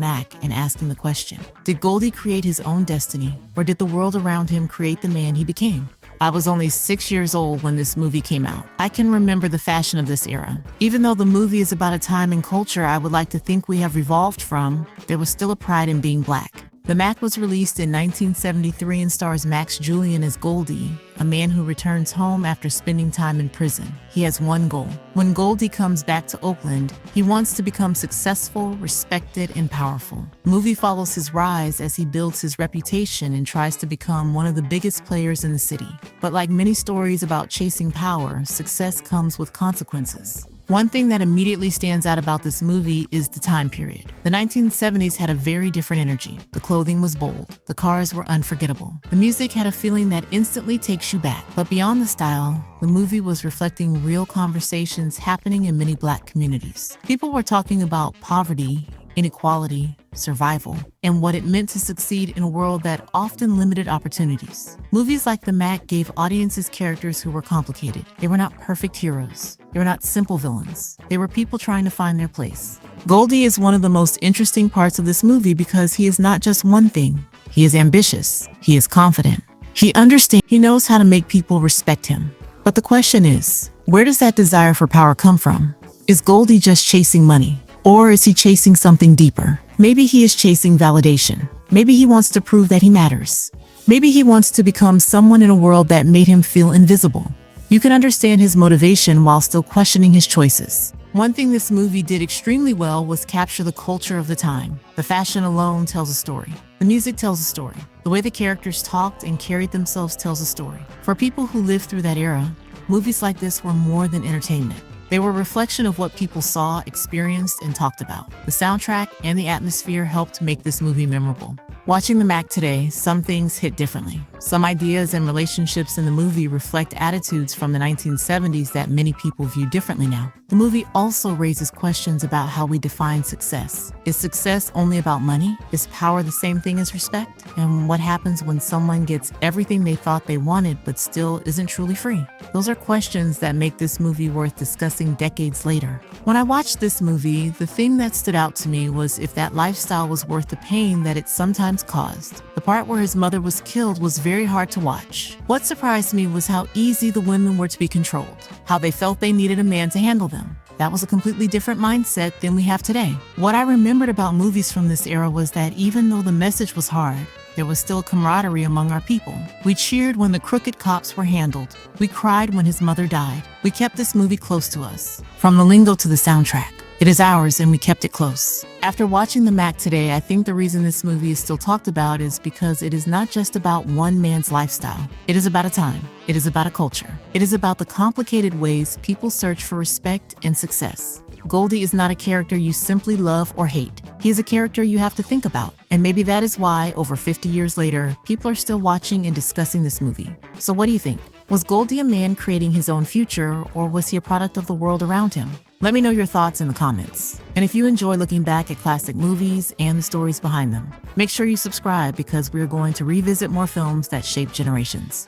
Mack and asking the question, did Goldie create his own destiny, or did the world around him create the man he became? I was only 6 years old when this movie came out. I can remember the fashion of this era. Even though the movie is about a time and culture I would like to think we have evolved from, there was still a pride in being black. The Mack was released in 1973 and stars Max Julian as Goldie, a man who returns home after spending time in prison. He has one goal. When Goldie comes back to Oakland, he wants to become successful, respected, and powerful. The movie follows his rise as he builds his reputation and tries to become one of the biggest players in the city. But like many stories about chasing power, success comes with consequences. One thing that immediately stands out about this movie is the time period. The 1970s had a very different energy. The clothing was bold. The cars were unforgettable. The music had a feeling that instantly takes you back. But beyond the style, the movie was reflecting real conversations happening in many black communities. People were talking about poverty, inequality, survival, and what it meant to succeed in a world that often limited opportunities. Movies like The Mack gave audiences characters who were complicated. They were not perfect heroes. They were not simple villains. They were people trying to find their place. Goldie is one of the most interesting parts of this movie because he is not just one thing. He is ambitious. He is confident. He understands. He knows how to make people respect him. But the question is, where does that desire for power come from? Is Goldie just chasing money? Or is he chasing something deeper? Maybe he is chasing validation. Maybe he wants to prove that he matters. Maybe he wants to become someone in a world that made him feel invisible. You can understand his motivation while still questioning his choices. One thing this movie did extremely well was capture the culture of the time. The fashion alone tells a story. The music tells a story. The way the characters talked and carried themselves tells a story. For people who lived through that era, movies like this were more than entertainment. They were a reflection of what people saw, experienced, and talked about. The soundtrack and the atmosphere helped make this movie memorable. Watching The Mack today, some things hit differently. Some ideas and relationships in the movie reflect attitudes from the 1970s that many people view differently now. The movie also raises questions about how we define success. Is success only about money? Is power the same thing as respect? And what happens when someone gets everything they thought they wanted but still isn't truly free? Those are questions that make this movie worth discussing decades later. When I watched this movie, the thing that stood out to me was if that lifestyle was worth the pain that it sometimes caused. The part where his mother was killed was very hard to watch. What surprised me was how easy the women were to be controlled, how they felt they needed a man to handle them. That was a completely different mindset than we have today. What I remembered about movies from this era was that even though the message was hard, there was still camaraderie among our people. We cheered when the crooked cops were handled. We cried when his mother died. We kept this movie close to us. From the lingo to the soundtrack, it is ours and we kept it close. After watching The Mack today, I think the reason this movie is still talked about is because it is not just about one man's lifestyle. It is about a time. It is about a culture. It is about the complicated ways people search for respect and success. Goldie is not a character you simply love or hate. He is a character you have to think about. And maybe that is why, over 50 years later, people are still watching and discussing this movie. So what do you think? Was Goldie a man creating his own future, or was he a product of the world around him? Let me know your thoughts in the comments. And if you enjoy looking back at classic movies and the stories behind them, make sure you subscribe because we're going to revisit more films that shape generations.